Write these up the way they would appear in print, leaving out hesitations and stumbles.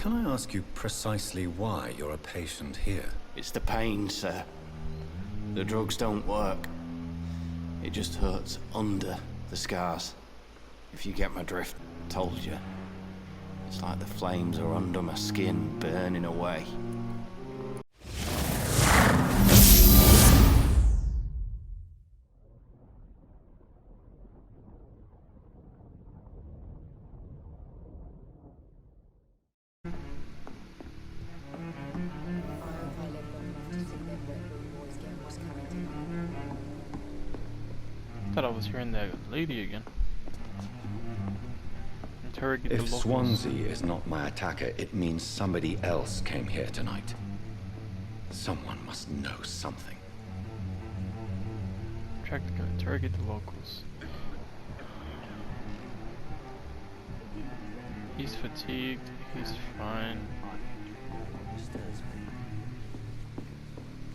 Can I ask you precisely why you're a patient here? It's the pain, sir. The drugs don't work. It just hurts under the scars. If you get my drift, told you. It's like the flames are under my skin, burning away. Thought I was hearing that lady again. Interrogate If the locals. Swansea is not my attacker, it means somebody else came here tonight. Someone must know something. Interrogate the locals. He's fatigued. He's fine.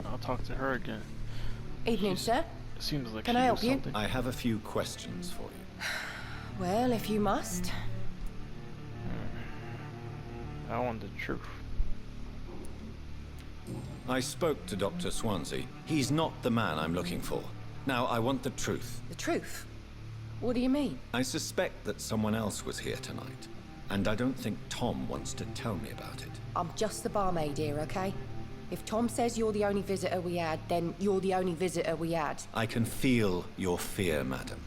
I'll talk to her again. Evening, sir. Seems like Can she I knows help you? something. I have a few questions for you. Well, if you must. I want the truth. I spoke to Dr. Swansea. He's not the man I'm looking for. Now, I want the truth. The truth? What do you mean? I suspect that someone else was here tonight, and I don't think Tom wants to tell me about it. I'm just the barmaid here, okay? If Tom says you're the only visitor we had, then you're the only visitor we had. I can feel your fear, madam.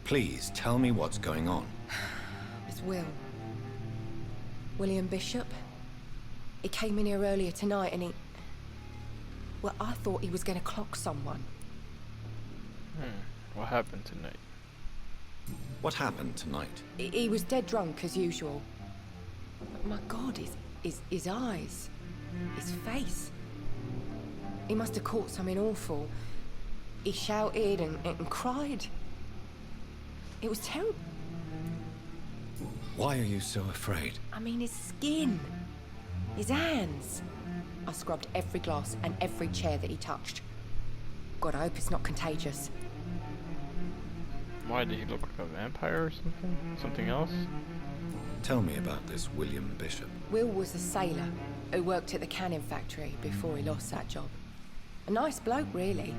Please, tell me what's going on. It's Will. William Bishop. He came in here earlier tonight and he... Well, I thought he was going to clock someone. What happened tonight? What happened tonight? He was dead drunk, as usual. But my God, his eyes. His face. He must have caught something awful. He shouted and cried. It was terrible. Why are you so afraid? I mean, his skin. His hands. I scrubbed every glass and every chair that he touched. God, I hope it's not contagious. Why did he look like a vampire or something? Something else? Tell me about this William Bishop. Will was a sailor who worked at the canning factory before he lost that job. A nice bloke, really.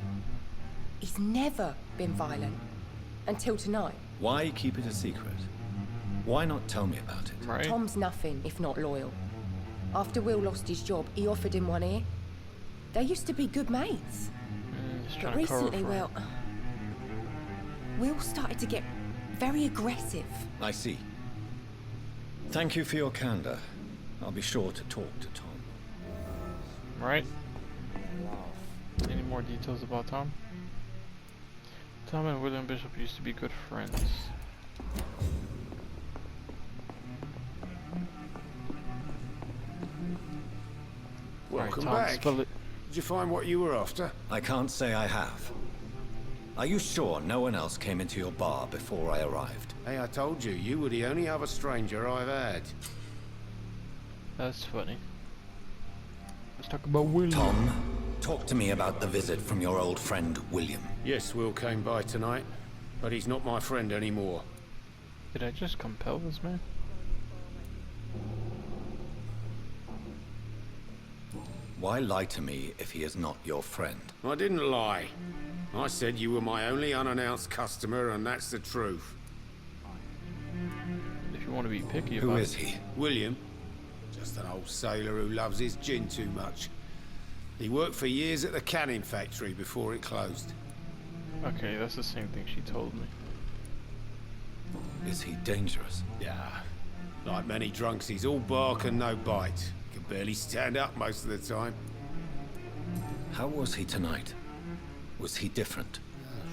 He's never been violent. Until tonight. Why keep it a secret? Why not tell me about it? Right. Tom's nothing if not loyal. After Will lost his job, he offered him one ear. They used to be good mates. He's But trying to cover recently, for well... Will started to get very aggressive. I see. Thank you for your candor. I'll be sure to talk to Tom. Right? Any more details about Tom? Tom and William Bishop used to be good friends. Welcome Alright, Tom, back. spell it. Did you find what you were after? I can't say I have. Are you sure no one else came into your bar before I arrived? Hey, I told you, you were the only other stranger I've had. That's funny. Let's talk about William. Tom, talk to me about the visit from your old friend, William. Yes, Will came by tonight, but he's not my friend anymore. Did I just compel this man? Why lie to me if he is not your friend? I didn't lie. I said you were my only unannounced customer, and that's the truth. If you want to be picky Who about is he? William, just an old sailor who loves his gin too much. He worked for years at the canning factory before it closed. Okay, that's the same thing she told me. Is he dangerous? Yeah, like many drunks, he's all bark and no bite. Can barely stand up most of the time. How was he tonight? Was he different?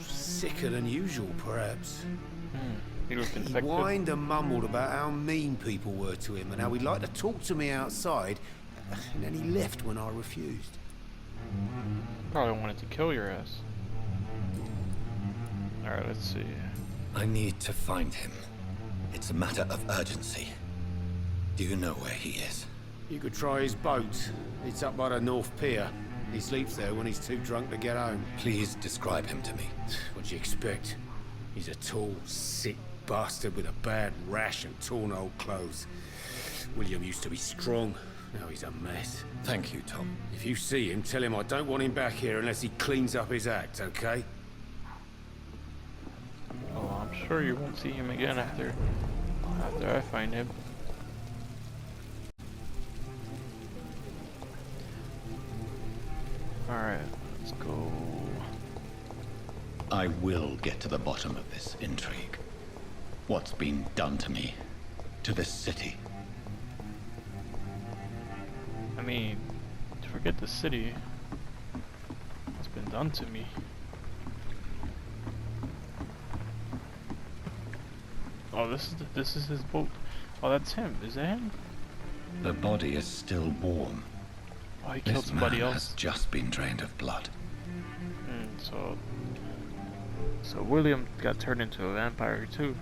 Sicker than usual, perhaps. He looked He infected. whined and mumbled about how mean people were to him and how he'd like to talk to me outside, and then he left when I refused. Probably wanted to kill your ass. Alright, let's see. I need to find him. It's a matter of urgency. Do you know where he is? You could try his boat. It's up by the North Pier. He sleeps there when he's too drunk to get home. Please describe him to me. What'd you expect? He's a tall, sick bastard with a bad rash and torn old clothes. William used to be strong. Now he's a mess. Thank you, Tom. If you see him, tell him I don't want him back here unless he cleans up his act, okay? Oh, I'm sure you won't see him again after I find him. Alright, let's go. I will get to the bottom of this intrigue. What's been done to me? To this city? I mean, forget the city. What's been done to me? Oh, this is his boat. Oh, that's him. Is that him? The body is still warm. Oh, he killed somebody man else. has just been drained of blood. So William got turned into a vampire too.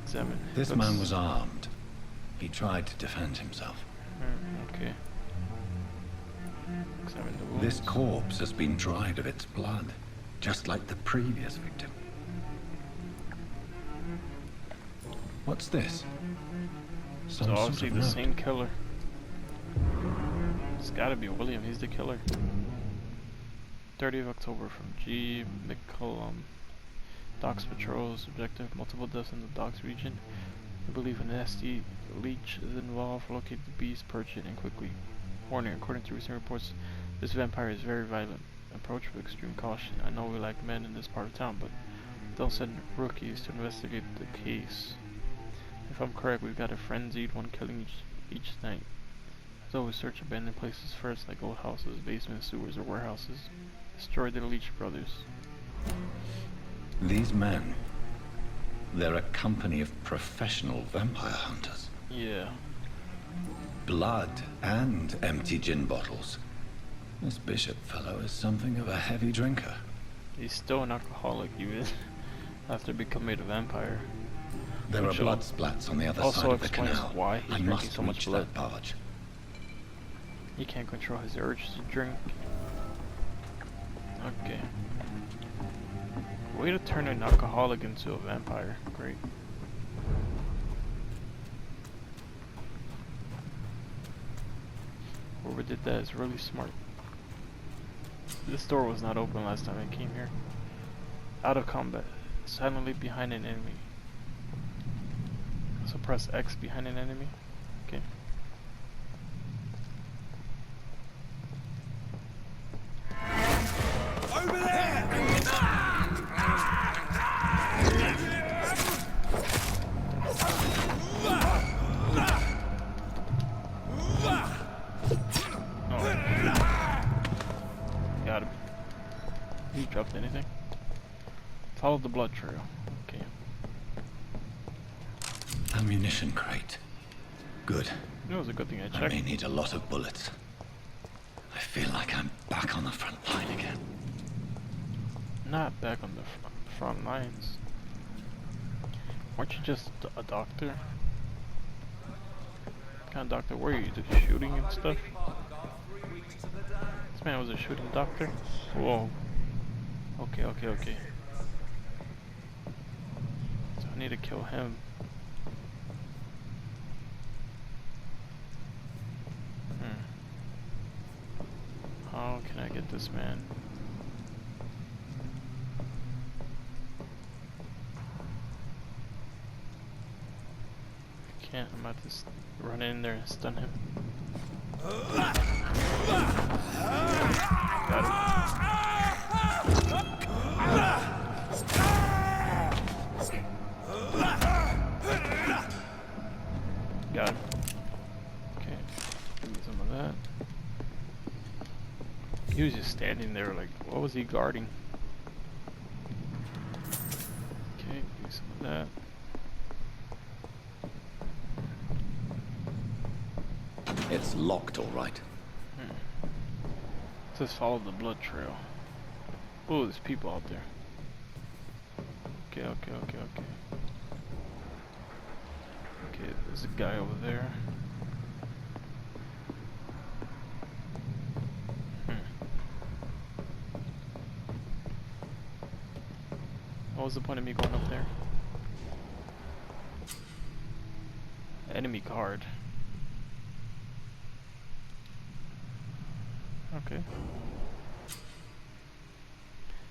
Examine. This man was armed. He tried to defend himself. Okay. Examine the wounds. This corpse has been dried of its blood, just like the previous victim. What's this? So Some obviously sort of the note. same killer. It's gotta be William, he's the killer. 30th October from G. McCullum. Docks patrols, objective, multiple deaths in the docks region. We believe a nasty leech is involved. Locate the beast, purge it, and quickly. Warning, according to recent reports, this vampire is very violent. Approach with extreme caution. I know we lack men in this part of town, but don't send rookies to investigate the case. If I'm correct, we've got a frenzied one killing each night. As always, search abandoned places first, like old houses, basements, sewers, or warehouses. Destroy the Leech brothers. These men, they're a company of professional vampire hunters. Yeah. Blood and empty gin bottles. This Bishop fellow is something of a heavy drinker. He's still an alcoholic even after becoming a vampire. There are Which blood splats on the other also side of the explains canal. why he's I drinking must so much reach blood. that barge. He can't control his urge to drink. Okay. Way to turn an alcoholic into a vampire. Great. Whoever did that is really smart. This door was not open last time I came here. Out of combat. Silently behind an enemy. So press X behind an enemy. Okay. Over there! Got him. He dropped anything? Follow the blood trail. Okay. Ammunition crate. Good. It was a good thing I I checked. may need a lot of bullets. I feel like I'm back on the front line again. Not back on the front lines. Weren't you just a doctor? What kind of doctor were you? Just shooting and stuff? This man was a shooting doctor? Whoa. Okay, okay, okay. So I need to kill him. How can I get this man? I can't. I'm about to run in there and stun him. Got him. Got him. Okay. Give me some of that. He was just standing there like, what was he guarding? Okay, give me some of that. It's locked, all right. Just follow the blood trail. Oh, there's people out there. Okay, okay, okay, okay. Okay, there's a guy over there. What was the point of me going up there? Enemy card. Okay.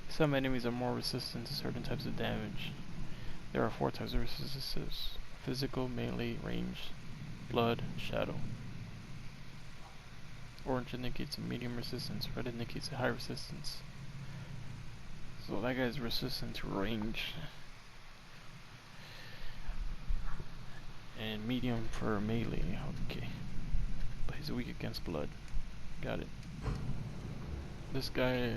Some enemies are more resistant to certain types of damage. There are 4 types of resistance: physical, melee, range, blood, shadow. Orange indicates a medium resistance, red indicates a high resistance. So that guy's resistant to range. And medium for melee, okay. But he's weak against blood. Got it. This guy...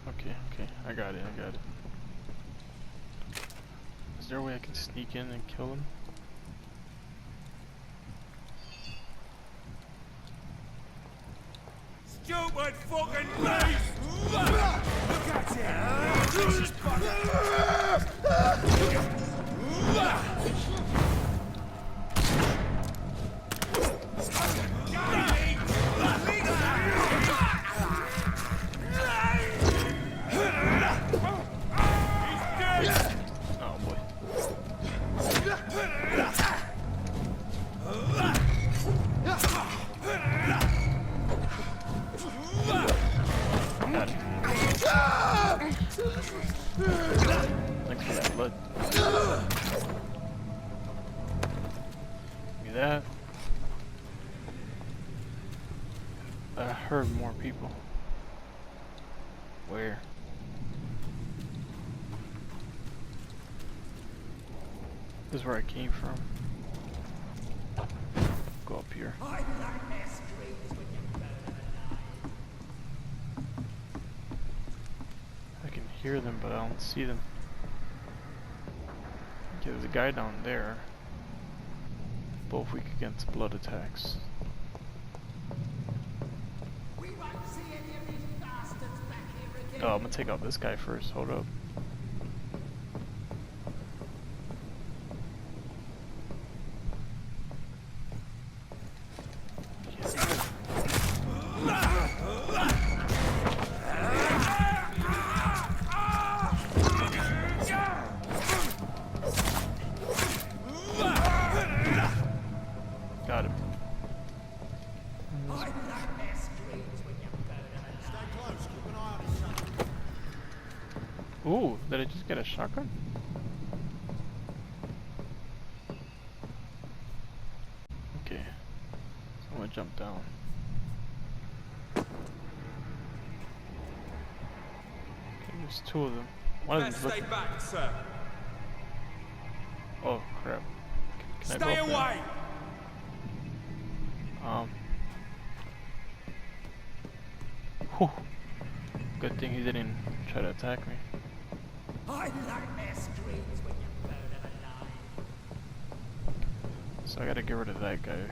Okay, I got it. Is there a way I can sneak in and kill him? Stupid fucking beast! Look at it! This is Oh boy. Got it. Thanks for that blood. Give me that. I heard more people. Where? This is where I came from. Go up here. I can hear them, but I don't see them. Okay, there's a guy down there. Both weak against blood attacks. Oh, I'm gonna take out this guy first. Hold up. Got him. Ooh, did I just get a shotgun? Okay, so I'm gonna jump down. Okay, there's 2 of them. One of them's looking. back, sir. Oh crap! Can I Stay go up away. there? Whew. Good thing he didn't try to attack me. I like their screams when you burn them alive. So I gotta get rid of that guy.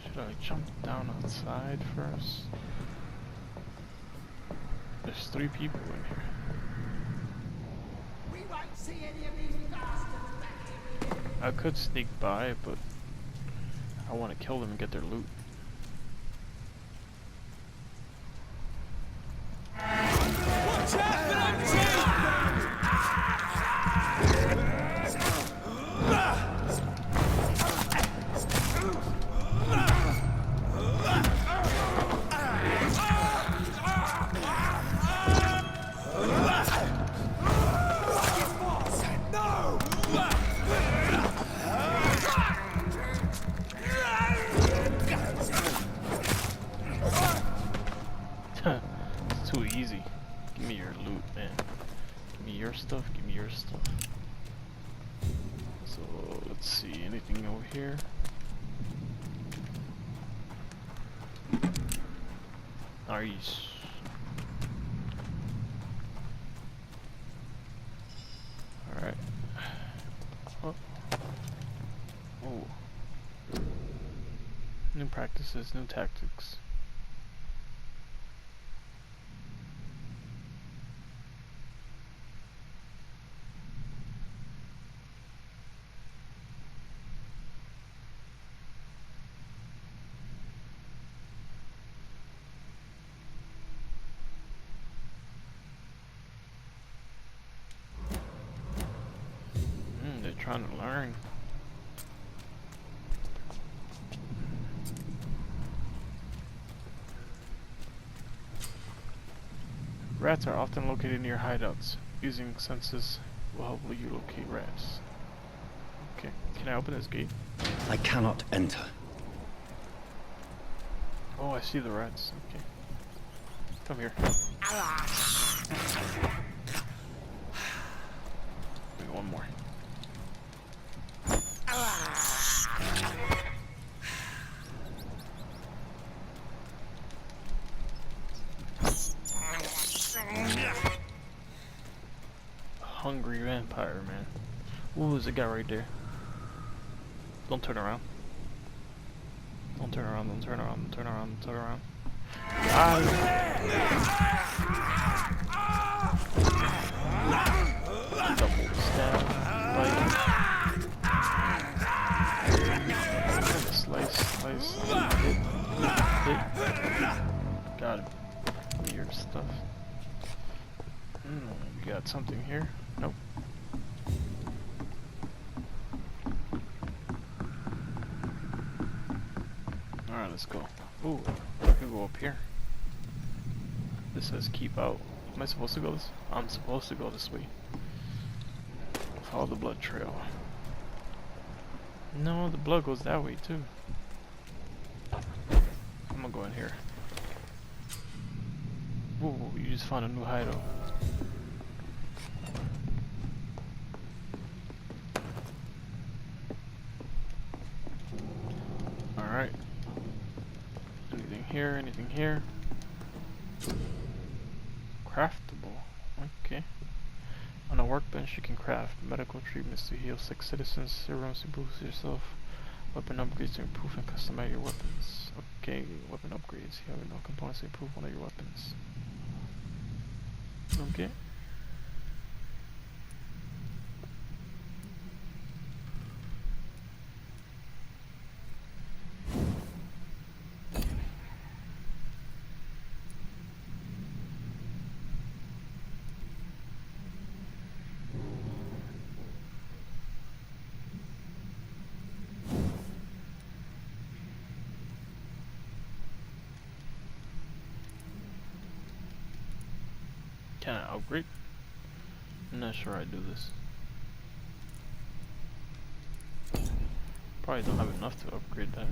Should I jump down outside first? There's 3 people in here. We won't see any of these bastards back here again. I could sneak by, but I want to kill them and get their loot. Watch out for them two! It's too easy. Give me your loot, man. Give me your stuff, give me your stuff. So, let's see, anything over here? Nice. Alright. Oh. Oh. New practices, new tactics. trying to learn. Rats are often located near hideouts. Using senses will help you locate rats. Okay, can I open this gate? I cannot enter. Oh, I see the rats. Okay. Come here. Maybe one more. Hungry vampire, man. Ooh, there's a guy right there. Don't turn around. Don't turn around, don't turn around, don't turn around, don't turn around. Double stab. Bite. Slice, slice. Hit. Hit. Got him. Weird stuff. We got something here. Nope. Alright, let's go. Ooh, I can go up here. This says keep out. Am I supposed to go this? I'm supposed to go this way. Follow the blood trail. No, the blood goes that way too. I'm gonna go in here. Ooh, you just found a new hideout. Alright. Anything here? Anything here? Craftable. Okay. On a workbench, you can craft medical treatments to heal sick citizens, serums to boost yourself, weapon upgrades to improve and customize your weapons. Okay, weapon upgrades. You have enough components to improve one of your weapons. Okay. Can I upgrade? I'm not sure I do this. Probably don't have enough to upgrade that.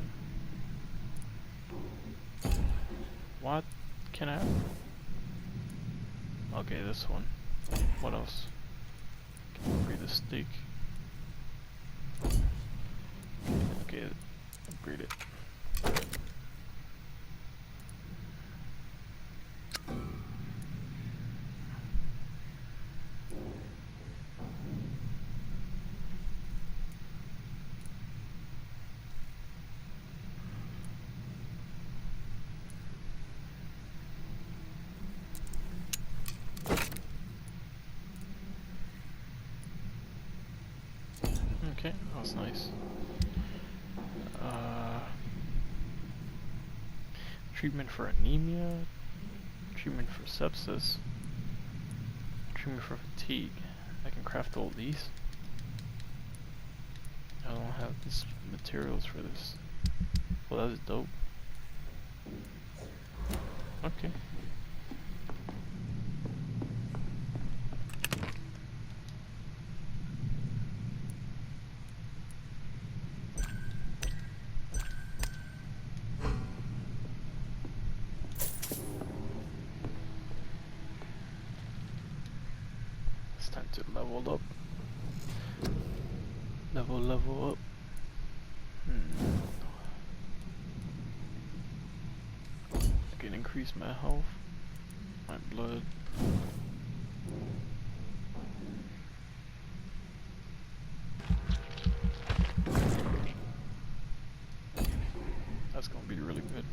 What? Can I? Okay, this one. What else? Can I upgrade the steak? Okay, upgrade it. Okay, that was nice. Treatment for anemia, treatment for sepsis, treatment for fatigue. I can craft all these. I don't have these materials for this. Well, that's dope. Okay. Time to level up. Level up. I can increase my health, my blood. That's gonna be really good.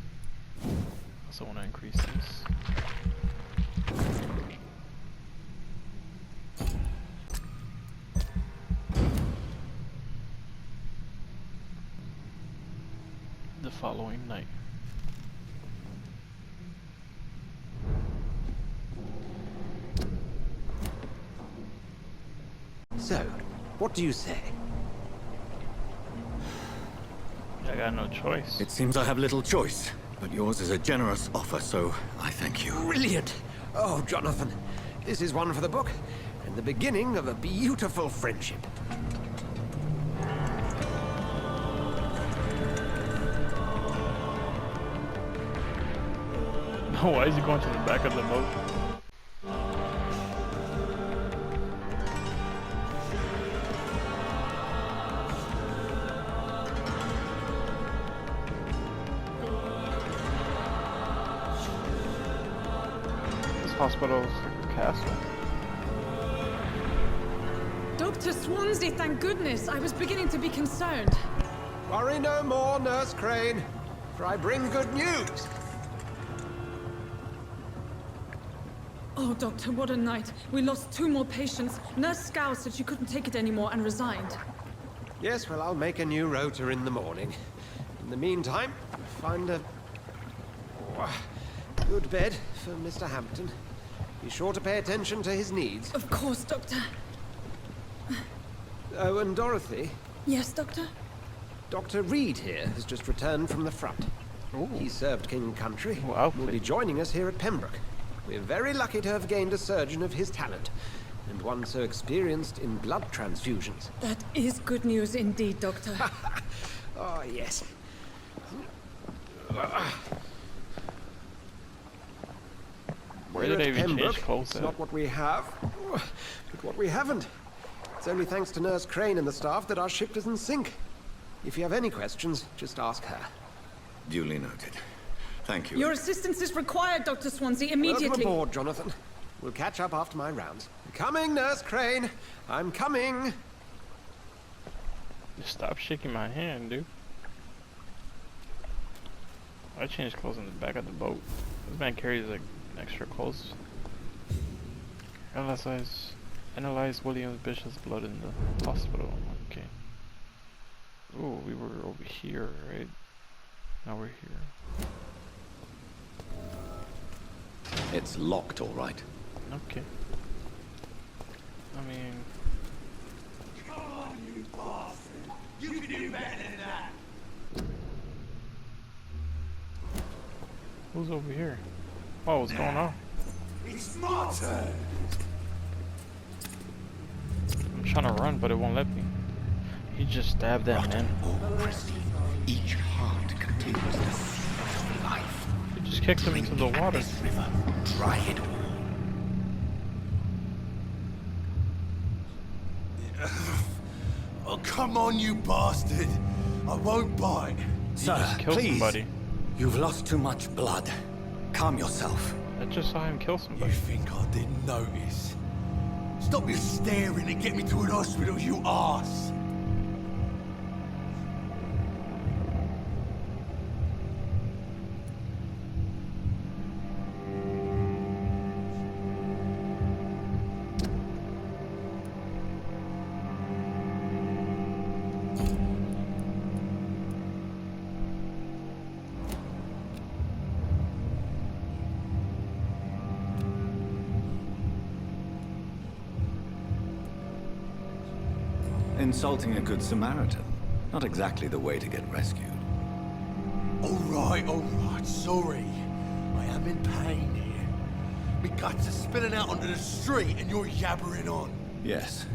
Also want to increase this. The following night. So, what do you say? I got no choice. It seems I have little choice, but yours is a generous offer, so I thank you. Brilliant! Oh, Jonathan, this is one for the book, and the beginning of a beautiful friendship. Why is he going to the back of the boat? This hospital is like a castle. Dr. Swansea, thank goodness. I was beginning to be concerned. Worry no more, Nurse Crane, for I bring good news. Oh, Doctor, what a night. We lost 2 more patients. Nurse Scow said she couldn't take it anymore and resigned. Yes, well, I'll make a new rota in the morning. In the meantime, find a good bed for Mr. Hampton. Be sure to pay attention to his needs. Of course, Doctor. Oh, and Dorothy, Yes, Doctor? Dr. Reed here has just returned from the front. Ooh. He served King and Country. Wow. Will be joining us here at Pembroke. We're very lucky to have gained a surgeon of his talent, and one so experienced in blood transfusions. That is good news indeed, Doctor. Oh, yes. Where Here did they at even change Pembroke, clothes it's at? not what we have, but what we haven't. It's only thanks to Nurse Crane and the staff that our ship doesn't sink. If you have any questions, just ask her. Duly noted. Thank you. Your assistance is required, Dr. Swansea, immediately. Welcome aboard, Jonathan. We'll catch up after my rounds. Coming, Nurse Crane. I'm coming. Just stop shaking my hand, dude. I changed clothes in the back of the boat. This man carries like extra clothes. Analyze William Bishop's blood in the hospital. Okay. Ooh, we were over here, right? Now we're here. It's locked, all right. Okay. I mean, Come on, you bastard! You can do better than that! who's over here? Oh, what's going on? It's my turn! I'm trying to run, but it won't let me. He just stabbed that man. Each heart contains the seed of life. He just kicked him into the water. River, dry it all. Oh, come on, you bastard! I won't bite! Sir, Kill please. somebody. You've lost too much blood. Calm yourself. I just saw him kill You somebody. think I didn't notice? Stop your staring and get me to an hospital, you arse! Insulting a good Samaritan. Not exactly the way to get rescued. Alright, sorry. I am in pain here. Me guts are spilling out onto the street and you're yabbering on. Yes.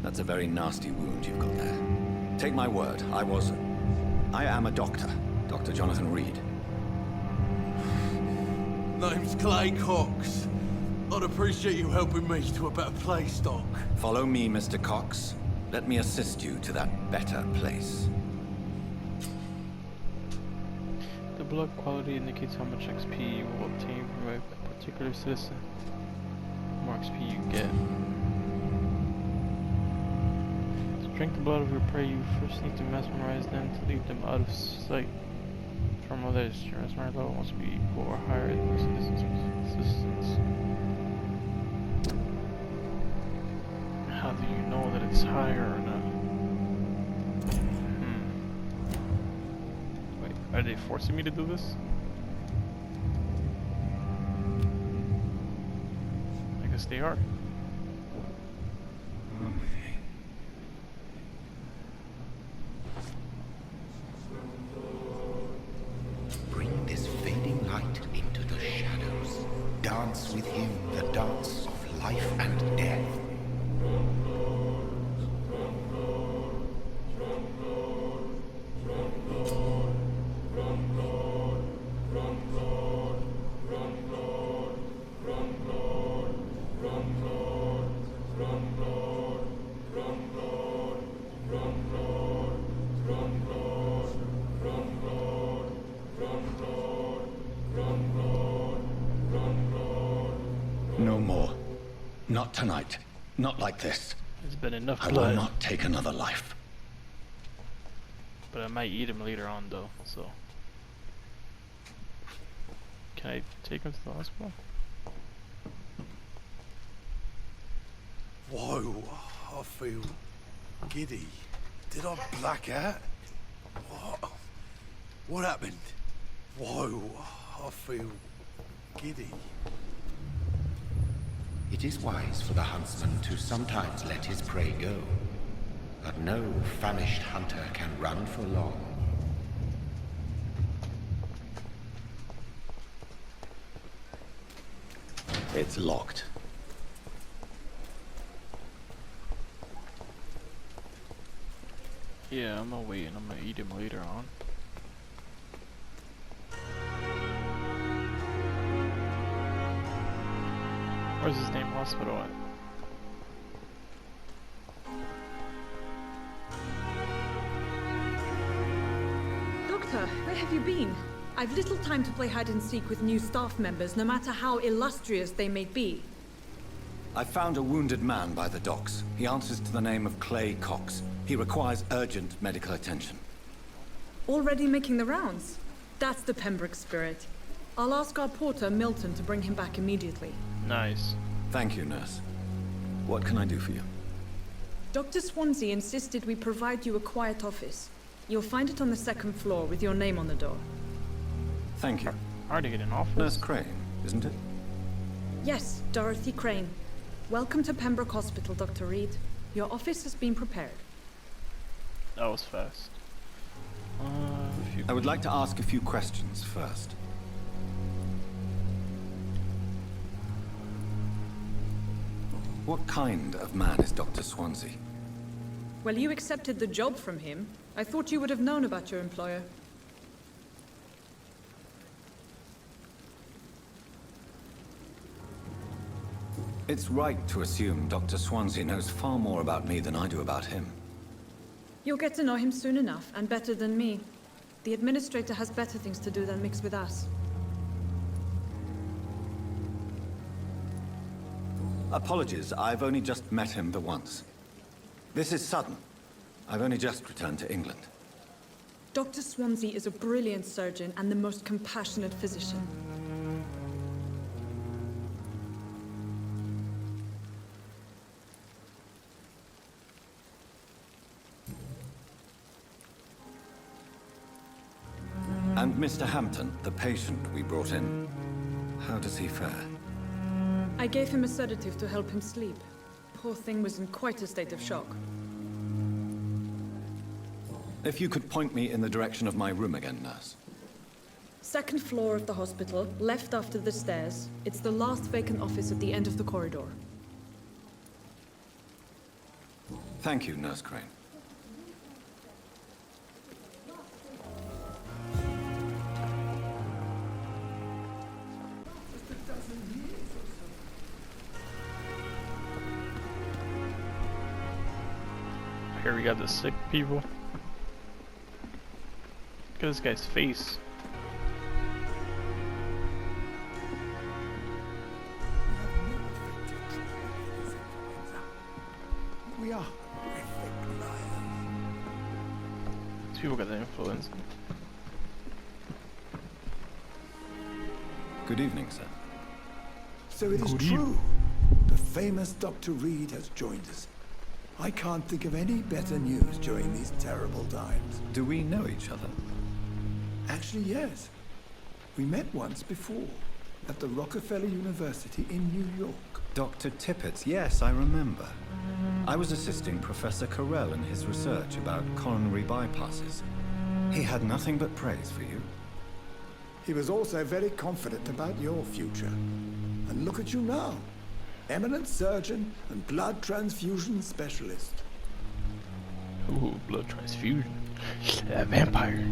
That's a very nasty wound you've got there. Take my word, I am a doctor. Dr. Jonathan Reed. Name's Clay Cox. I'd appreciate you helping me to a better place, Doc. Follow me, Mr. Cox. Let me assist you to that better place. The blood quality indicates how much XP you will obtain from a particular citizen. The more XP you get. To drink the blood of your prey, you first need to mesmerize them to leave them out of sight. From others, your mesmerized level must be equal or higher than the citizen's assistance. How do you know that it's higher or not? Wait, are they forcing me to do this? I guess they are. Not tonight. Not like this. There's been enough I will blood. not take another life. But I might eat him later on though, so. Can I take him to the hospital? Whoa, I feel giddy. Did I black out? What? What happened? Whoa, I feel giddy. It is wise for the huntsman to sometimes let his prey go, but no famished hunter can run for long. It's locked. Yeah, I'm gonna wait and I'm gonna eat him later on. Where's his name hospital at? Doctor, where have you been? I've little time to play hide and seek with new staff members, no matter how illustrious they may be. I found a wounded man by the docks. He answers to the name of Clay Cox. He requires urgent medical attention. Already making the rounds? That's the Pembroke spirit. I'll ask our porter, Milton, to bring him back immediately. Nice. Thank you, nurse. What can I do for you? Dr. Swansea insisted we provide you a quiet office. You'll find it on the second floor with your name on the door. Thank you. Hard to get an office. Nurse Crane, isn't it? Yes, Dorothy Crane. Welcome to Pembroke Hospital, Dr. Reed. Your office has been prepared. That was fast. I would like to ask a few questions first. What kind of man is Dr. Swansea? Well, you accepted the job from him. I thought you would have known about your employer. It's right to assume Dr. Swansea knows far more about me than I do about him. You'll get to know him soon enough, and better than me. The administrator has better things to do than mix with us. Apologies, I've only just met him the once. This is sudden. I've only just returned to England. Dr. Swansea is a brilliant surgeon and the most compassionate physician. And Mr. Hampton, the patient we brought in, how does he fare? I gave him a sedative to help him sleep. Poor thing was in quite a state of shock. If you could point me in the direction of my room again, nurse. Second floor of the hospital, left after the stairs. It's the last vacant office at the end of the corridor. Thank you, Nurse Crane. Here we got the sick people. Look at this guy's face. We are horrific liars. These people got the influence. Good evening, sir. So it is Good true. The famous Dr. Reed has joined us. I can't think of any better news during these terrible times. Do we know each other? Actually, yes. We met once before, at the Rockefeller University in New York. Dr. Tippets, yes, I remember. I was assisting Professor Carell in his research about coronary bypasses. He had nothing but praise for you. He was also very confident about your future. And look at you now. Eminent surgeon and blood transfusion specialist. Ooh, blood transfusion. A vampire.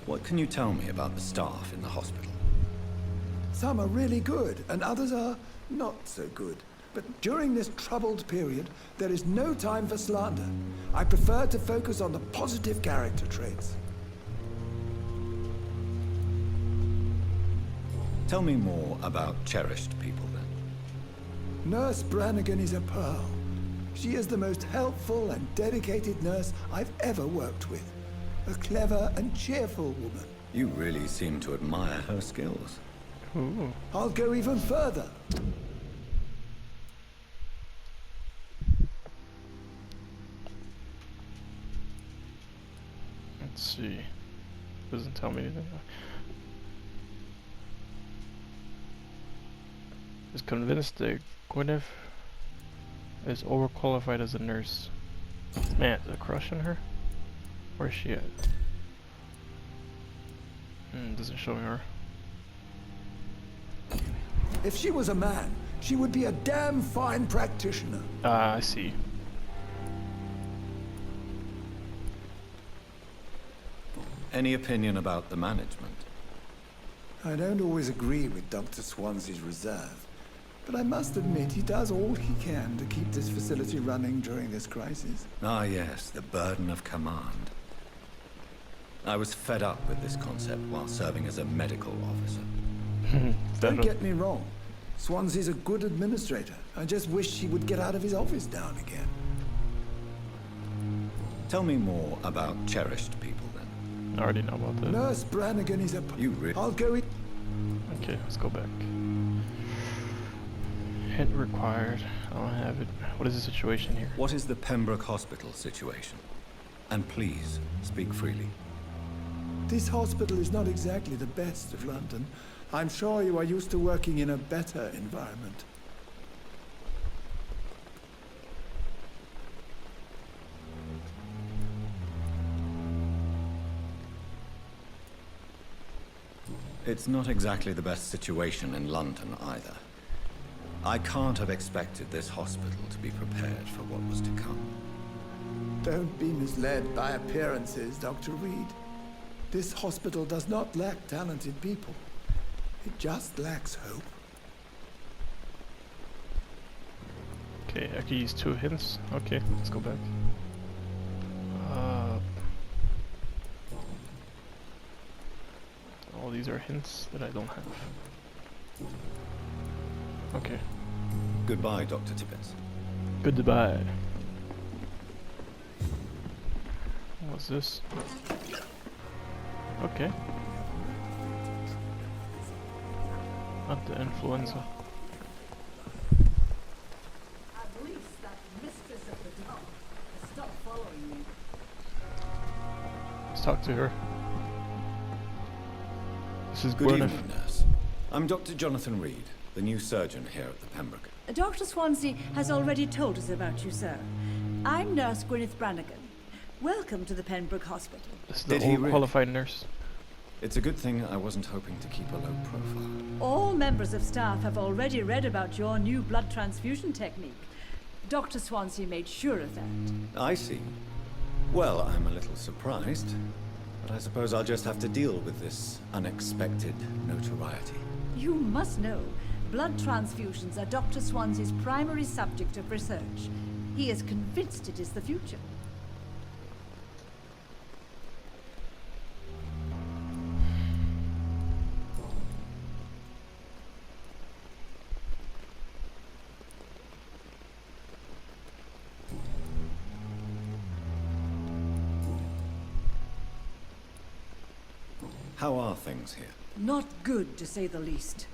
What can you tell me about the staff in the hospital? Some are really good, and others are not so good. But during this troubled period, there is no time for slander. I prefer to focus on the positive character traits. Tell me more about cherished people, then. Nurse Branagan is a pearl. She is the most helpful and dedicated nurse I've ever worked with. A clever and cheerful woman. You really seem to admire her skills. Ooh. I'll go even further. Let's see. Doesn't tell me anything. Is convinced that GWYNETH is overqualified as a nurse. Man, is a crush on her? Where's she at? Doesn't show me her. If she was a man, she would be a damn fine practitioner. Ah, I see. Any opinion about the management? I don't always agree with Dr. Swansea's reserve, but I must admit he does all he can to keep this facility running during this crisis. Ah, yes, the burden of command. I was fed up with this concept while serving as a medical officer. Don't get me wrong. Swansea's a good administrator. I just wish he would get out of his office now and again. Tell me more about cherished people, then. I already know about that. Nurse Branagan is a... You really... I'll go in... Okay, let's go back. Hint required. I don't have it. What is the situation here? What is the Pembroke Hospital situation? And please, speak freely. This hospital is not exactly the best of London. I'm sure you are used to working in a better environment. It's not exactly the best situation in London either. I can't have expected this hospital to be prepared for what was to come. Don't be misled by appearances, Dr. Reed. This hospital does not lack talented people. It just lacks hope. Okay, I can use 2 hints. Okay, let's go back. All these are hints that I don't have. Okay. Goodbye, Dr. Tippets. Goodbye. What's this? Okay. Not the influenza. At least that mistress of the dog has stopped following me. Let's talk to her. This is Good GWYNETH. evening, nurse. I'm Dr. Jonathan Reed, the new surgeon here at the Pembroke. Dr. Swansea has already told us about you, sir. I'm Nurse Gwyneth Branagan. Welcome to the Pembroke Hospital. This is the Did he really? qualified nurse. It's a good thing I wasn't hoping to keep a low profile. All members of staff have already read about your new blood transfusion technique. Dr. Swansea made sure of that. I see. Well, I'm a little surprised, but I suppose I'll just have to deal with this unexpected notoriety. You must know, blood transfusions are Dr. Swansea's primary subject of research. He is convinced it is the future. How are things here? Not good, to say the least.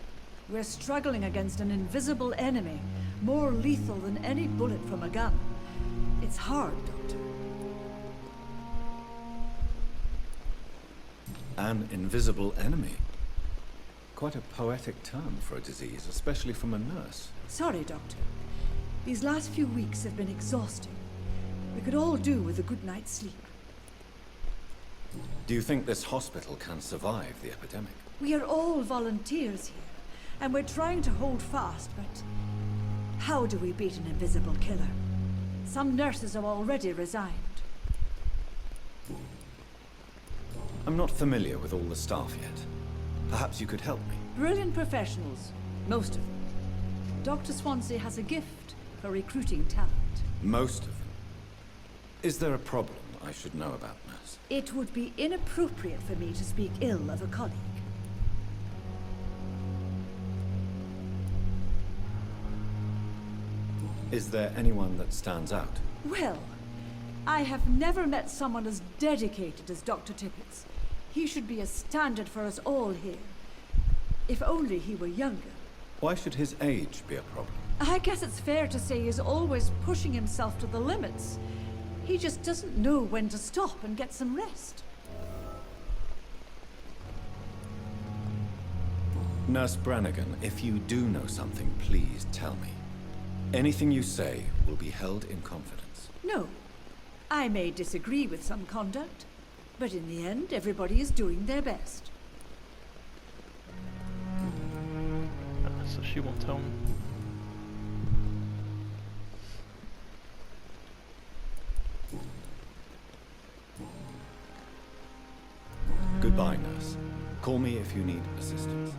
We're struggling against an invisible enemy, more lethal than any bullet from a gun. It's hard, Doctor. An invisible enemy? Quite a poetic term for a disease, especially from a nurse. Sorry, Doctor. These last few weeks have been exhausting. We could all do with a good night's sleep. Do you think this hospital can survive the epidemic? We are all volunteers here, and we're trying to hold fast, but how do we beat an invisible killer? Some nurses have already resigned. I'm not familiar with all the staff yet. Perhaps you could help me. Brilliant professionals, most of them. Dr. Swansea has a gift for recruiting talent. Most of them. Is there a problem I should know about, nurse? It would be inappropriate for me to speak ill of a colleague. Is there anyone that stands out? Well, I have never met someone as dedicated as Dr. Tippets. He should be a standard for us all here. If only he were younger. Why should his age be a problem? I guess it's fair to say he's always pushing himself to the limits. He just doesn't know when to stop and get some rest. Nurse Branagan, if you do know something, please tell me. Anything you say will be held in confidence. No. I may disagree with some conduct, but in the end, everybody is doing their best. So she won't tell me. Goodbye, nurse. Call me if you need assistance.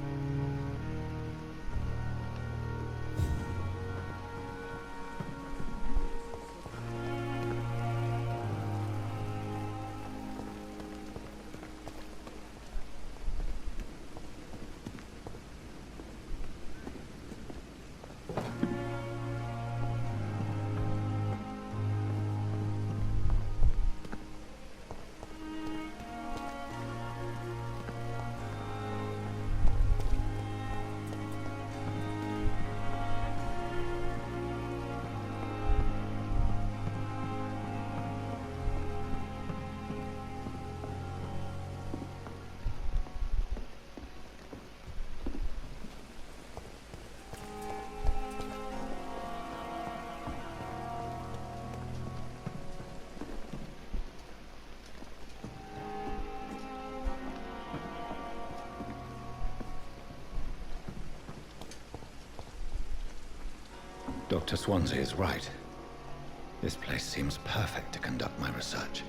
Dr. Swansea is right. This place seems perfect to conduct my research.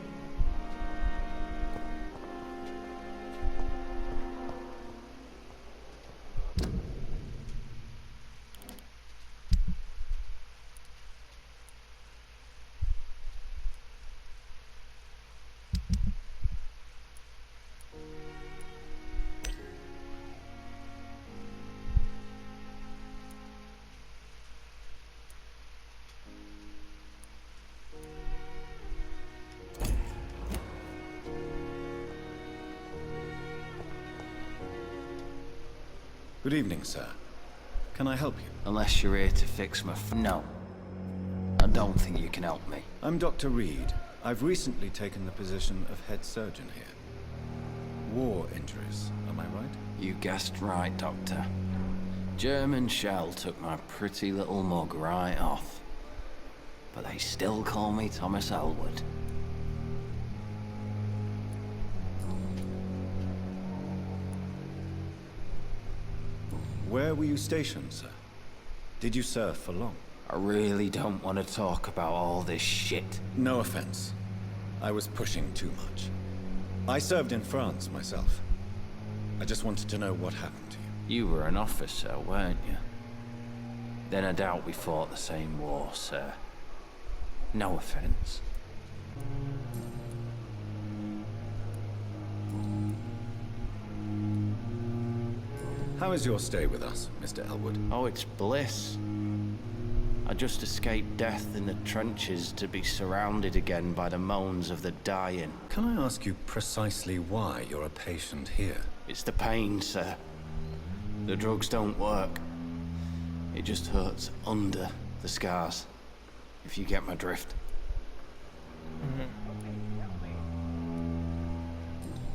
Good evening, sir. Can I help you? Unless you're here to fix my No. I don't think you can help me. I'm Dr. Reed. I've recently taken the position of head surgeon here. War injuries, am I right? You guessed right, Doctor. German shell took my pretty little mug right off. But they still call me Thomas Elwood. Where were you stationed, sir? Did you serve for long? I really don't want to talk about all this shit. No offense. I was pushing too much. I served in France myself. I just wanted to know what happened to you. You were an officer, weren't you? Then I doubt we fought the same war, sir. No offense. How is your stay with us, Mr. Elwood? Oh, it's bliss. I just escaped death in the trenches to be surrounded again by the moans of the dying. Can I ask you precisely why you're a patient here? It's the pain, sir. The drugs don't work. It just hurts under the scars, if you get my drift.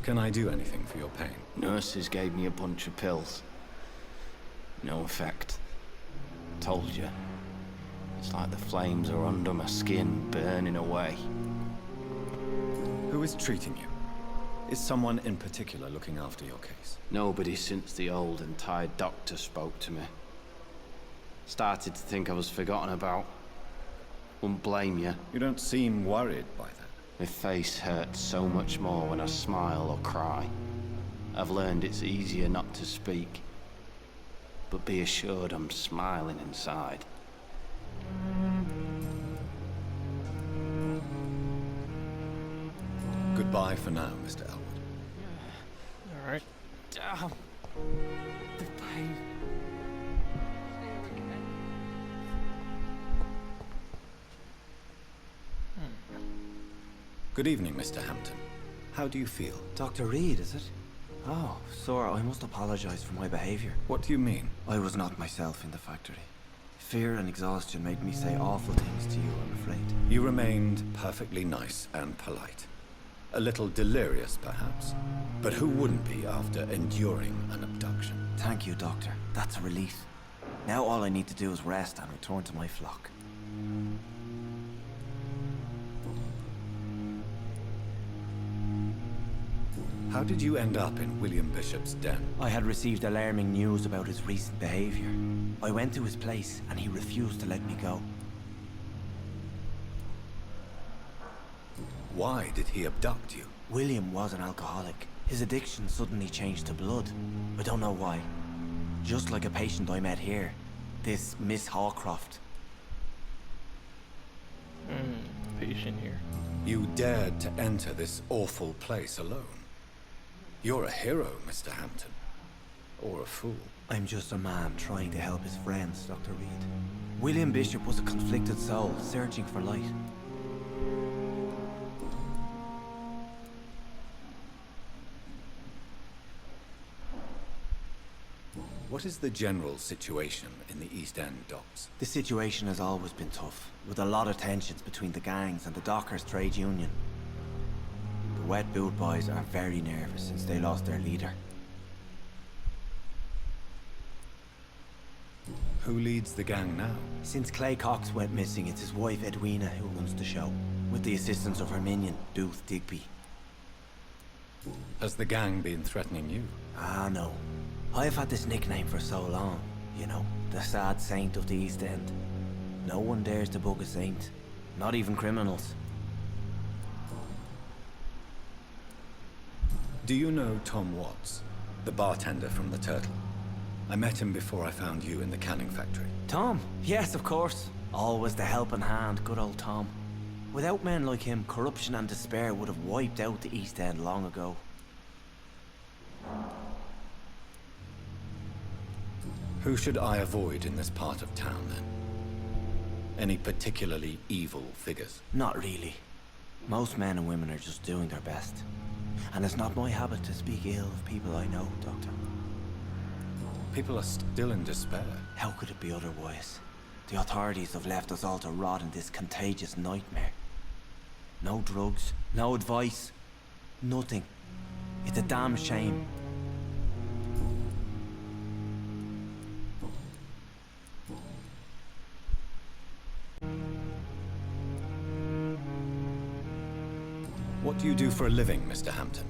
Can I do anything for your pain? Nurses gave me a bunch of pills. No effect. Told you. It's like the flames are under my skin, burning away. Who is treating you? Is someone in particular looking after your case? Nobody since the old and tired doctor spoke to me. Started to think I was forgotten about. Wouldn't blame you. You don't seem worried by that. My face hurts so much more when I smile or cry. I've learned it's easier not to speak. but be assured I'm smiling inside. Goodbye for now, Mr. Elwood. Alright. Damn. The pain. Good evening, Mr. Hampton. How do you feel? Dr. Reed, is it? Oh, sir, I must apologize for my behavior. What do you mean? I was not myself in the factory. Fear and exhaustion made me say awful things to you, I'm afraid. You remained perfectly nice and polite. A little delirious, perhaps. But who wouldn't be after enduring an abduction? Thank you, Doctor. That's a relief. Now all I need to do is rest and return to my flock. How did you end up in William Bishop's den? I had received alarming news about his recent behavior. I went to his place and he refused to let me go. Why did he abduct you? William was an alcoholic. His addiction suddenly changed to blood. I don't know why. Just like a patient I met here. This Miss Hawcroft. Patient here. You dared to enter this awful place alone. You're a hero, Mr. Hampton. Or a fool. I'm just a man trying to help his friends, Dr. Reed. William Bishop was a conflicted soul, searching for light. What is the general situation in the East End docks? The situation has always been tough, with a lot of tensions between the gangs and the dockers' trade union. The Wet Boot Boys are very nervous since they lost their leader. Who leads the gang now? Since Clay Cox went missing, it's his wife Edwina who runs the show, with the assistance of her minion, Booth Digby. Has the gang been threatening you? Ah, no. I've had this nickname for so long, you know, the sad saint of the East End. No one dares to bug a saint, not even criminals. Do you know Tom Watts, the bartender from the Turtle? I met him before I found you in the canning factory. Tom? Yes, of course. Always the helping hand, good old Tom. Without men like him, corruption and despair would have wiped out the East End long ago. Who should I avoid in this part of town, then? Any particularly evil figures? Not really. Most men and women are just doing their best. And it's not my habit to speak ill of people I know, Doctor. People are still in despair. How could it be otherwise? The authorities have left us all to rot in this contagious nightmare. No drugs, no advice, nothing. It's a damn shame. What do you do for a living, Mr. Hampton?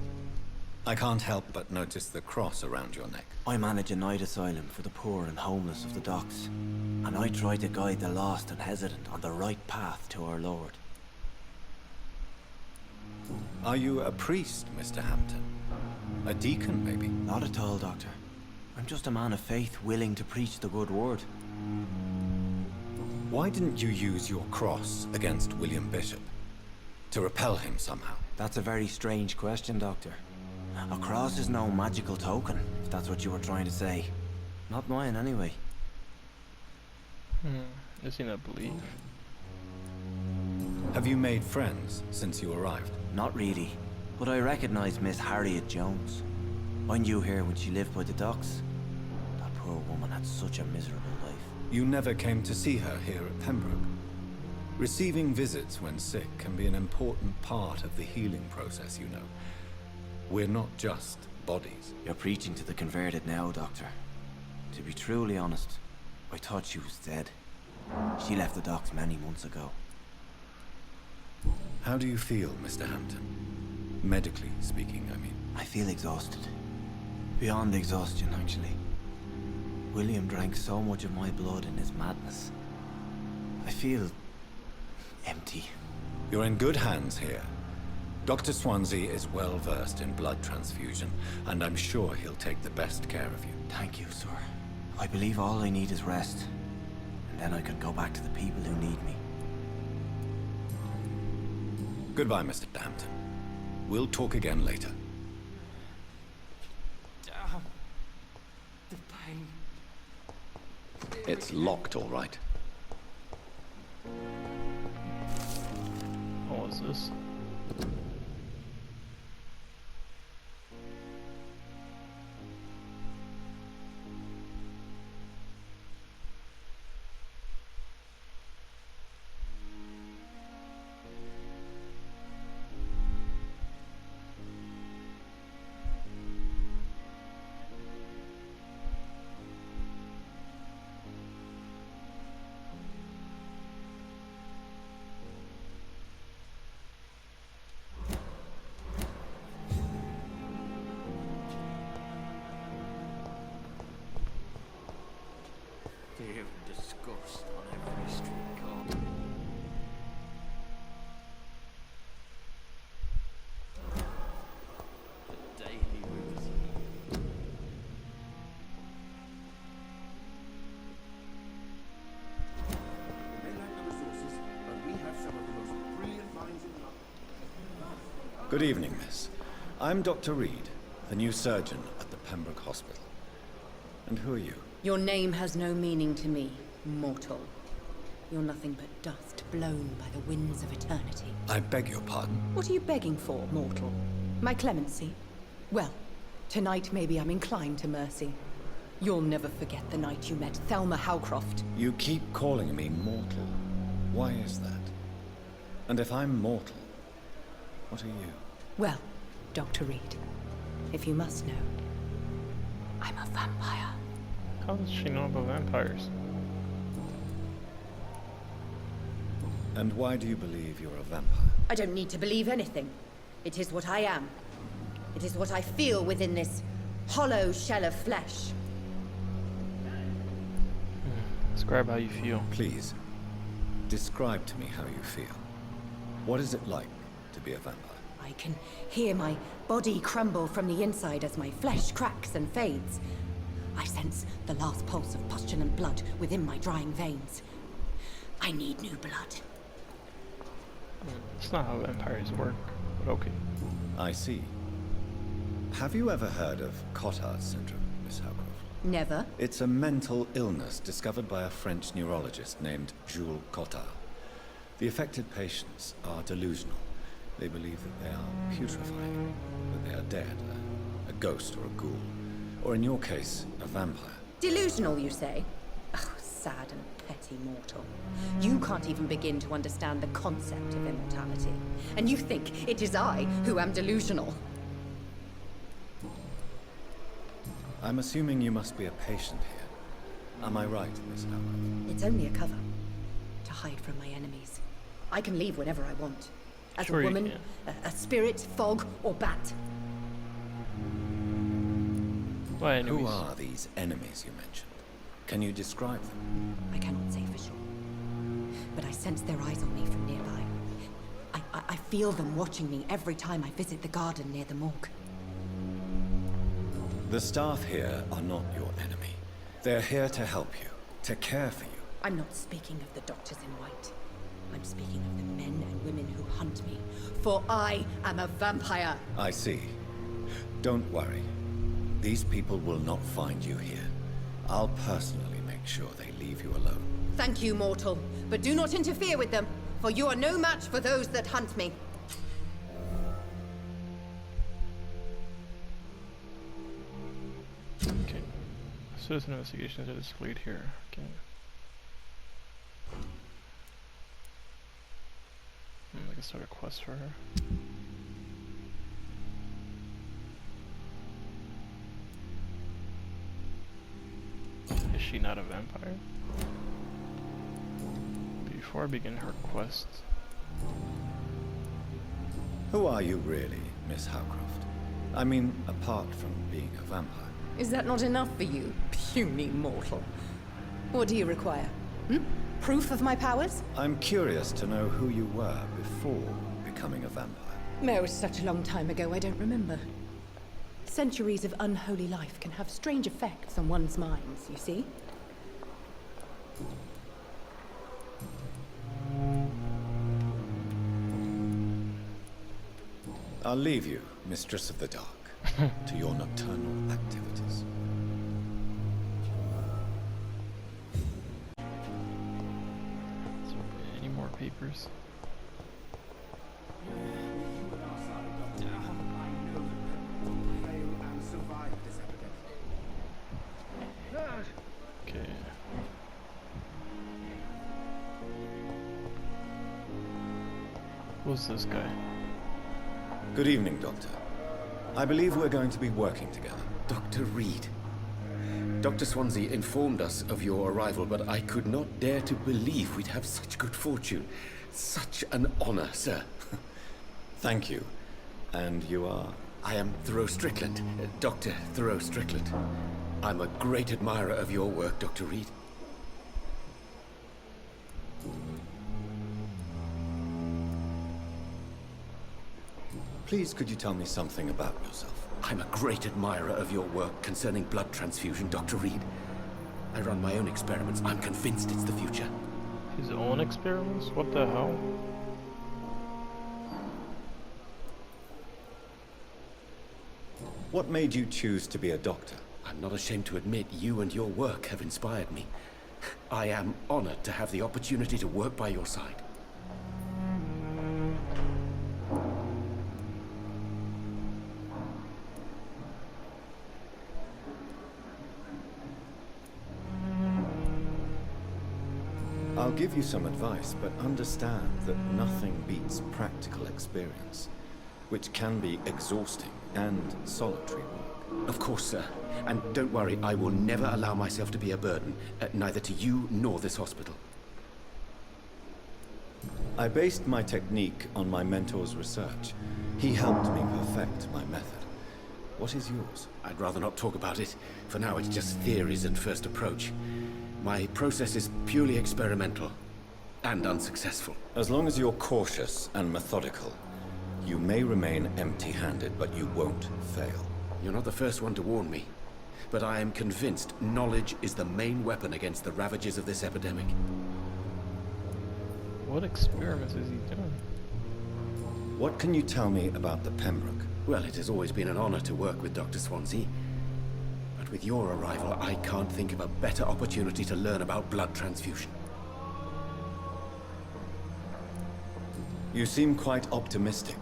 I can't help but notice the cross around your neck. I manage a night asylum for the poor and homeless of the docks. And I try to guide the lost and hesitant on the right path to our Lord. Are you a priest, Mr. Hampton? A deacon, maybe? Not at all, Doctor. I'm just a man of faith willing to preach the good word. Why didn't you use your cross against William Bishop? To repel him somehow? That's a very strange question, Doctor. A cross is no magical token, if that's what you were trying to say. Not mine, anyway. Does he not believe? Have you made friends since you arrived? Not really, but I recognize Miss Harriet Jones. I knew her when she lived by the docks. That poor woman had such a miserable life. You never came to see her here at Pembroke? Receiving visits when sick can be an important part of the healing process, you know. We're not just bodies. You're preaching to the converted now, Doctor. To be truly honest, I thought she was dead. She left the docks many months ago. How do you feel, Mr. Hampton? Medically speaking, I mean. I feel exhausted. Beyond exhaustion, actually. William drank so much of my blood in his madness. I feel empty. You're in good hands here. Dr. Swansea is well versed in blood transfusion, and I'm sure he'll take the best care of you. Thank you, sir. I believe all I need is rest. And then I can go back to the people who need me. Goodbye, Mr. Hampton. We'll talk again later. Damn. The pain. It's locked, all right. What was this? Fear and disgust on every street corner. The daily routine. They lack the resources, but we have some of the most brilliant minds in the... Good evening, miss. I'm Dr. Reed, the new surgeon at the Pembroke Hospital. And who are you? Your name has no meaning to me, mortal. You're nothing but dust blown by the winds of eternity. I beg your pardon. What are you begging for, mortal? My clemency? Well, tonight maybe I'm inclined to mercy. You'll never forget the night you met Thelma Howcroft. You keep calling me mortal. Why is that? And if I'm mortal, what are you? Well, Dr. Reed, if you must know, I'm a vampire. How does she know about vampires? And why do you believe you're a vampire? I don't need to believe anything. It is what I am. It is what I feel within this hollow shell of flesh. Describe how you feel. Please, describe to me how you feel. What is it like to be a vampire? I can hear my body crumble from the inside as my flesh cracks and fades. I sense the last pulse of postulant blood within my drying veins. I need new blood. It's not how vampires work, but okay. I see. Have you ever heard of Cotard's syndrome, Miss Howcroft? Never. It's a mental illness discovered by a French neurologist named Jules Cotard. The affected patients are delusional. They believe that they are putrefied, that they are dead, a ghost or a ghoul. Or in your case, a vampire. Delusional, you say? Oh, sad and petty mortal. You can't even begin to understand the concept of immortality. And you think it is I who am delusional. I'm assuming you must be a patient here. Am I right, Miss Howcroft? It's only a cover. To hide from my enemies. I can leave whenever I want. As Sure a you woman, a spirit, fog, or bat. Why enemies? Who are these enemies you mentioned? Can you describe them? I cannot say for sure. But I sense their eyes on me from nearby. I feel them watching me every time I visit the garden near the morgue. The staff here are not your enemy. They're here to help you, to care for you. I'm not speaking of the doctors in white. I'm speaking of the men and women who hunt me. For I am a vampire. I see. Don't worry. These people will not find you here. I'll personally make sure they leave you alone. Thank you, mortal. But do not interfere with them, for you are no match for those that hunt me. Okay. Citizen investigations are displayed here. Okay. I can start a quest for her. Is she not a vampire? Before I begin her quest. Who are you really, Miss Howcroft? I mean, apart from being a vampire. Is that not enough for you, puny mortal? What do you require? Proof of my powers? I'm curious to know who you were before becoming a vampire. It was such a long time ago, I don't remember. Centuries of unholy life can have strange effects on one's minds, you see? I'll leave you, Mistress of the Dark, to your nocturnal activities. Is there any more papers? Okay. Who's this guy? Good evening, Doctor. I believe we're going to be working together. Dr. Reed. Dr. Swansea informed us of your arrival, but I could not dare to believe we'd have such good fortune. Such an honor, sir. Thank you. And you are? I am Thoreau Strickland, Dr. Thoreau Strickland. I'm a great admirer of your work, Dr. Reed. Please, could you tell me something about yourself? I'm a great admirer of your work concerning blood transfusion, Dr. Reed. I run my own experiments. I'm convinced it's the future. His own experiments? What the hell? What made you choose to be a doctor? I'm not ashamed to admit you and your work have inspired me. I am honored to have the opportunity to work by your side. I'll give you some advice, but understand that nothing beats practical experience, which can be exhausting and solitary work. Of course, sir. And don't worry, I will never allow myself to be a burden, neither to you nor this hospital. I based my technique on my mentor's research. He helped me perfect my method. What is yours? I'd rather not talk about it. For now, it's just theories and first approach. My process is purely experimental and unsuccessful. As long as you're cautious and methodical, you may remain empty-handed, but you won't fail. You're not the first one to warn me, but I am convinced knowledge is the main weapon against the ravages of this epidemic. What experiments is he doing? What can you tell me about the Pembroke? Well, it has always been an honor to work with Dr. Swansea. But with your arrival, I can't think of a better opportunity to learn about blood transfusion. You seem quite optimistic.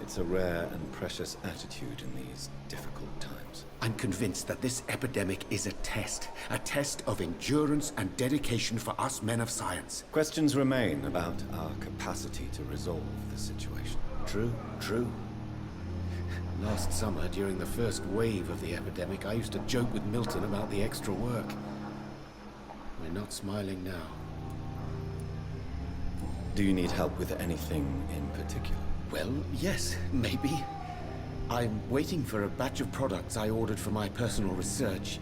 It's a rare and precious attitude in these difficult times. I'm convinced that this epidemic is a test of endurance and dedication for us men of science. Questions remain about our capacity to resolve the situation. True. Last summer, during the first wave of the epidemic, I used to joke with Milton about the extra work. We're not smiling now. Do you need help with anything in particular? Well, yes, maybe. I'm waiting for a batch of products I ordered for my personal research,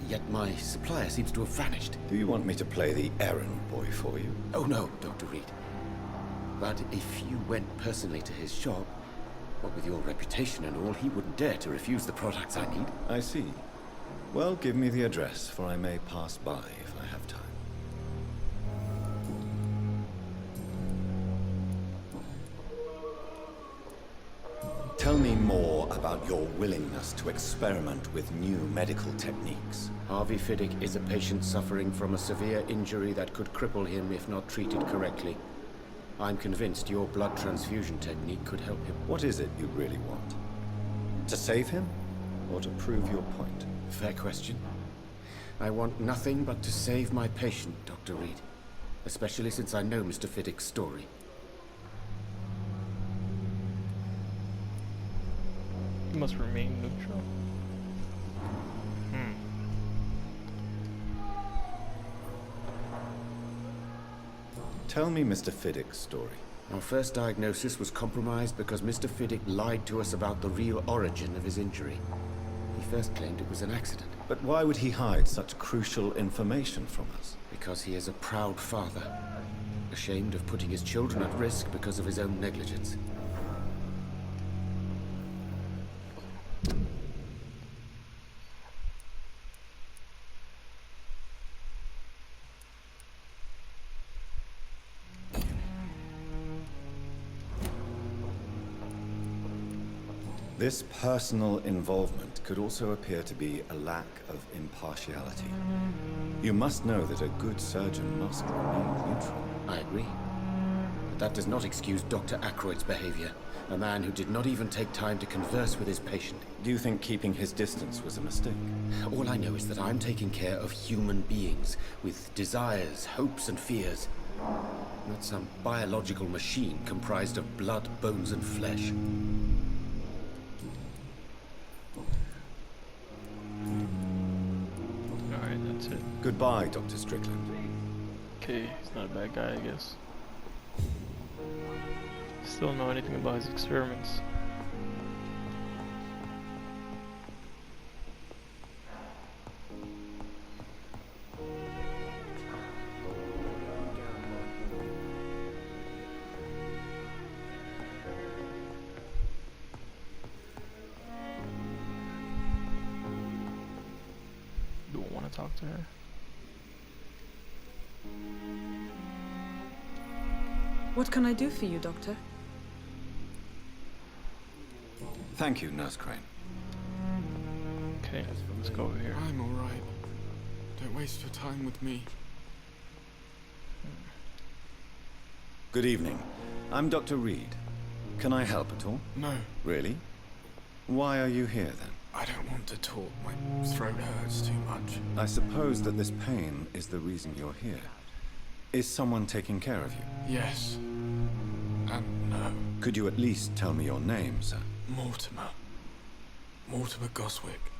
yet my supplier seems to have vanished. Do you want me to play the errand boy for you? Oh no, Dr. Reed. But if you went personally to his shop, what with your reputation and all, he wouldn't dare to refuse the products I need. I see. Well, give me the address, for I may pass by if I have time. Tell me more about your willingness to experiment with new medical techniques. Harvey Fiddick is a patient suffering from a severe injury that could cripple him if not treated correctly. I'm convinced your blood transfusion technique could help him. What is it you really want? To save him? Or to prove your point? Fair question. I want nothing but to save my patient, Dr. Reed. Especially since I know Mr. Fiddick's story. He must remain neutral. Tell me Mr. Fiddick's story. Our first diagnosis was compromised because Mr. Fiddick lied to us about the real origin of his injury. He first claimed it was an accident. But why would he hide such crucial information from us? Because he is a proud father, ashamed of putting his children at risk because of his own negligence. This personal involvement could also appear to be a lack of impartiality. You must know that a good surgeon must remain neutral. I agree. But that does not excuse Dr. Ackroyd's behavior. A man who did not even take time to converse with his patient. Do you think keeping his distance was a mistake? All I know is that I'm taking care of human beings with desires, hopes, and fears. Not some biological machine comprised of blood, bones, and flesh. Alright, that's it. Goodbye, Dr. Strickland. Okay, he's not a bad guy, I guess. Still don't know anything about his experiments. Don't want to talk to her. What can I do for you, Doctor? Thank you, Nurse Crane. Okay, let's go over here. I'm alright. Don't waste your time with me. Good evening. I'm Dr. Reed. Can I help at all? No, Really? Why are you here then? I don't want to talk. My throat hurts too much. I suppose that this pain is the reason you're here. Is someone taking care of you? Yes. And no. Could you at least tell me your name, sir? Mortimer. Mortimer GOSWICK.